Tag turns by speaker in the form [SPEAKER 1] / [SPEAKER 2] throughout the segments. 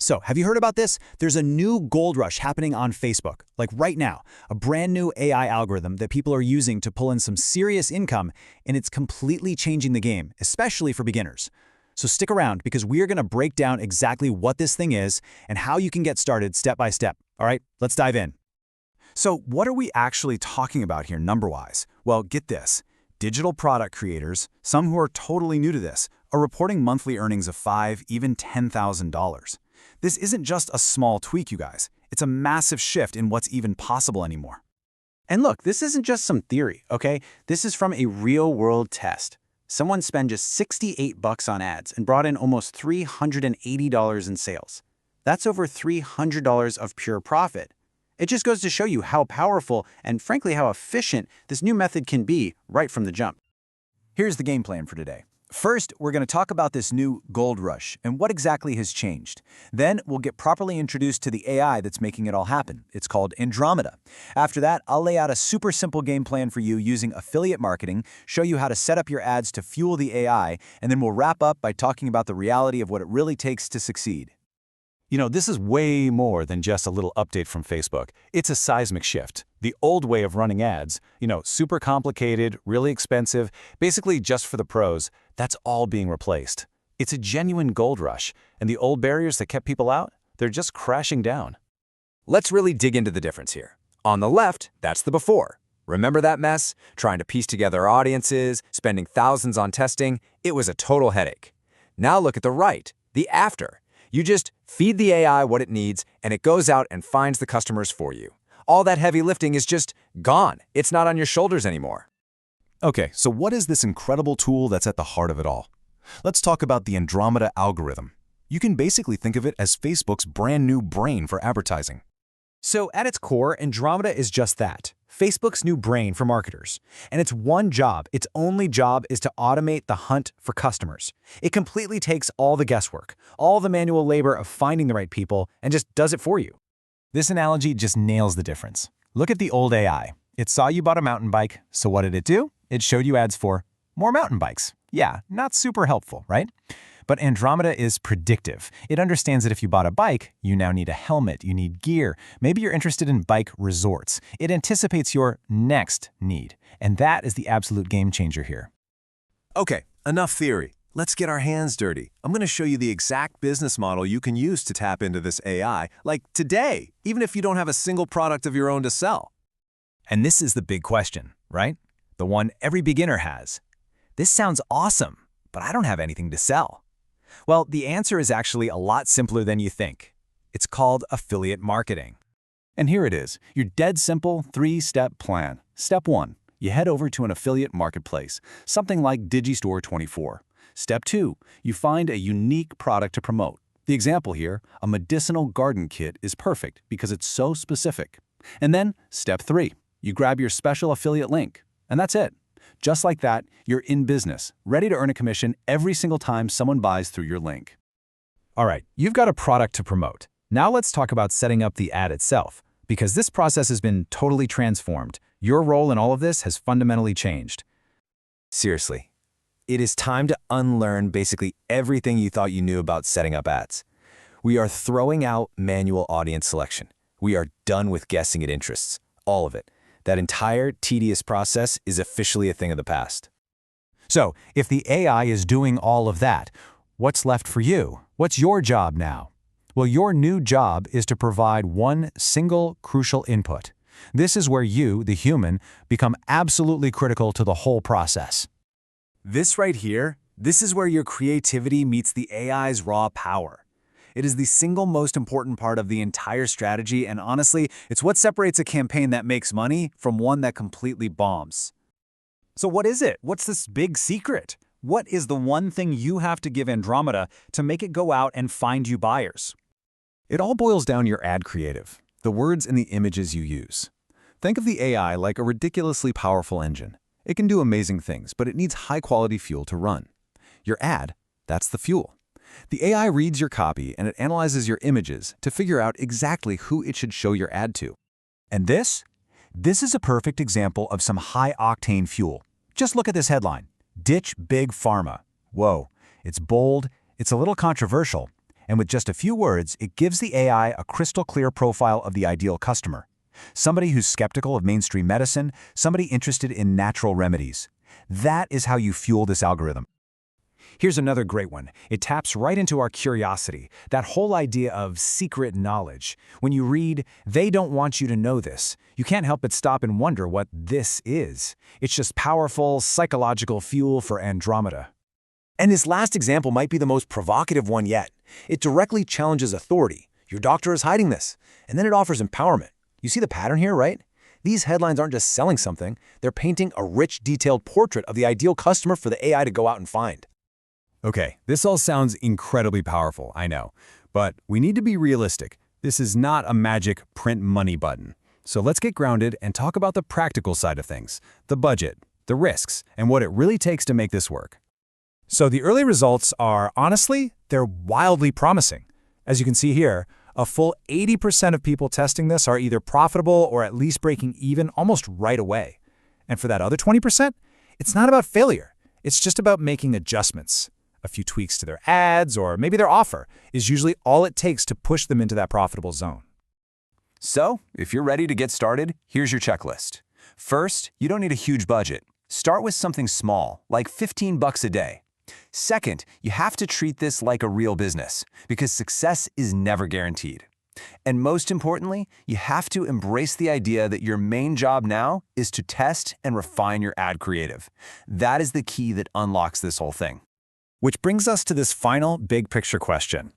[SPEAKER 1] So, have you heard about this? There's a new gold rush happening on Facebook, like right now, a brand new AI algorithm that people are using to pull in some serious income, and it's completely changing the game, especially for beginners. So stick around because we are going to break down exactly what this thing is and how you can get started step by step. All right, let's dive in. So what are we actually talking about here number-wise? Well, get this. Digital product creators, some who are totally new to this, are reporting monthly earnings of $5, even $10,000. This isn't just a small tweak, you guys. It's a massive shift in what's even possible anymore. And look, this isn't just some theory, okay? This is from a real-world test. Someone spent just $68 on ads and brought in almost $380 in sales. That's over $300 of pure profit. It just goes to show you how powerful and frankly how efficient this new method can be right from the jump. Here's the game plan for today. First, we're going to talk about this new gold rush and what exactly has changed. Then, we'll get properly introduced to the AI that's making it all happen. It's called Andromeda. After that, I'll lay out a super simple game plan for you using affiliate marketing, show you how to set up your ads to fuel the AI, and then we'll wrap up by talking about the reality of what it really takes to succeed. You know, this is way more than just a little update from Facebook. It's a seismic shift. The old way of running ads, super complicated, really expensive, basically just for the pros, that's all being replaced. It's a genuine gold rush, and the old barriers that kept people out, they're just crashing down.
[SPEAKER 2] Let's really dig into the difference here. On the left, that's the before. Remember that mess? Trying to piece together audiences, spending thousands on testing, it was a total headache. Now look at the right, the after. You just feed the AI what it needs, and it goes out and finds the customers for you. All that heavy lifting is just gone. It's not on your shoulders anymore.
[SPEAKER 3] Okay, so what is this incredible tool that's at the heart of it all? Let's talk about the Andromeda algorithm. You can basically think of it as Facebook's brand new brain for advertising.
[SPEAKER 1] So at its core, Andromeda is just that, Facebook's new brain for marketers. And its one job, its only job, is to automate the hunt for customers. It completely takes all the guesswork, all the manual labor of finding the right people, and just does it for you. This analogy just nails the difference. Look at the old AI. It saw you bought a mountain bike, so what did it do? It showed you ads for more mountain bikes. Yeah, not super helpful, right? But Andromeda is predictive. It understands that if you bought a bike, you now need a helmet, you need gear. Maybe you're interested in bike resorts. It anticipates your next need. And that is the absolute game changer here.
[SPEAKER 3] Okay, enough theory. Let's get our hands dirty. I'm going to show you the exact business model you can use to tap into this AI, like today, even if you don't have a single product of your own to sell.
[SPEAKER 1] And this is the big question, right? The one every beginner has. This sounds awesome, but I don't have anything to sell. Well, the answer is actually a lot simpler than you think. It's called affiliate marketing.
[SPEAKER 3] And here it is, your dead simple 3-step plan. Step 1, you head over to an affiliate marketplace, something like Digistore24. Step 2, you find a unique product to promote. The example here, a medicinal garden kit, is perfect because it's so specific. And then, step 3, you grab your special affiliate link. And that's it. Just like that, you're in business, ready to earn a commission every single time someone buys through your link.
[SPEAKER 1] All right, you've got a product to promote. Now let's talk about setting up the ad itself, because this process has been totally transformed. Your role in all of this has fundamentally changed.
[SPEAKER 2] Seriously, it is time to unlearn basically everything you thought you knew about setting up ads. We are throwing out manual audience selection. We are done with guessing at interests, all of it. That entire tedious process is officially a thing of the past.
[SPEAKER 1] So, if the AI is doing all of that, what's left for you? What's your job now? Well, your new job is to provide one single crucial input. This is where you, the human, become absolutely critical to the whole process.
[SPEAKER 3] This right here, this is where your creativity meets the AI's raw power. It is the single most important part of the entire strategy, and honestly, it's what separates a campaign that makes money from one that completely bombs.
[SPEAKER 1] So what is it? What's this big secret? What is the one thing you have to give Andromeda to make it go out and find you buyers?
[SPEAKER 3] It all boils down to your ad creative, the words and the images you use. Think of the AI like a ridiculously powerful engine. It can do amazing things, but it needs high-quality fuel to run. Your ad, that's the fuel. The AI reads your copy and it analyzes your images to figure out exactly who it should show your ad to.
[SPEAKER 1] And this is a perfect example of some high-octane fuel. Just look at this headline, Ditch Big Pharma. Whoa, it's bold, it's a little controversial, And with just a few words, it gives the AI a crystal clear profile of the ideal customer. Somebody who's skeptical of mainstream medicine, somebody interested in natural remedies. That is how you fuel this algorithm.
[SPEAKER 4] Here's another great one. It taps right into our curiosity, that whole idea of secret knowledge. When you read, "They don't want you to know this," you can't help but stop and wonder what this is. It's just powerful, psychological fuel for Andromeda.
[SPEAKER 5] And this last example might be the most provocative one yet. It directly challenges authority. Your doctor is hiding this. And then it offers empowerment. You see the pattern here, right? These headlines aren't just selling something. They're painting a rich, detailed portrait of the ideal customer for the AI to go out and find.
[SPEAKER 3] Okay, this all sounds incredibly powerful, I know. But we need to be realistic. This is not a magic print money button. So let's get grounded and talk about the practical side of things, the budget, the risks, and what it really takes to make this work.
[SPEAKER 4] So the early results are, honestly, they're wildly promising. As you can see here, a full 80% of people testing this are either profitable or at least breaking even almost right away. And for that other 20%, it's not about failure. It's just about making adjustments. A few tweaks to their ads or maybe their offer is usually all it takes to push them into that profitable zone.
[SPEAKER 2] So, if you're ready to get started, here's your checklist. First, you don't need a huge budget. Start with something small, like $15 a day. Second, you have to treat this like a real business, because success is never guaranteed. And most importantly, you have to embrace the idea that your main job now is to test and refine your ad creative. That is the key that unlocks this whole thing.
[SPEAKER 4] Which brings us to this final big picture question.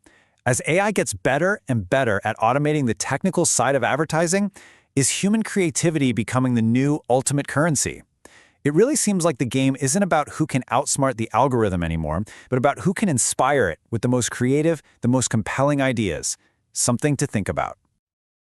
[SPEAKER 4] As AI gets better and better at automating the technical side of advertising, is human creativity becoming the new ultimate currency? It really seems like the game isn't about who can outsmart the algorithm anymore, but about who can inspire it with the most creative, the most compelling ideas. Something to think about.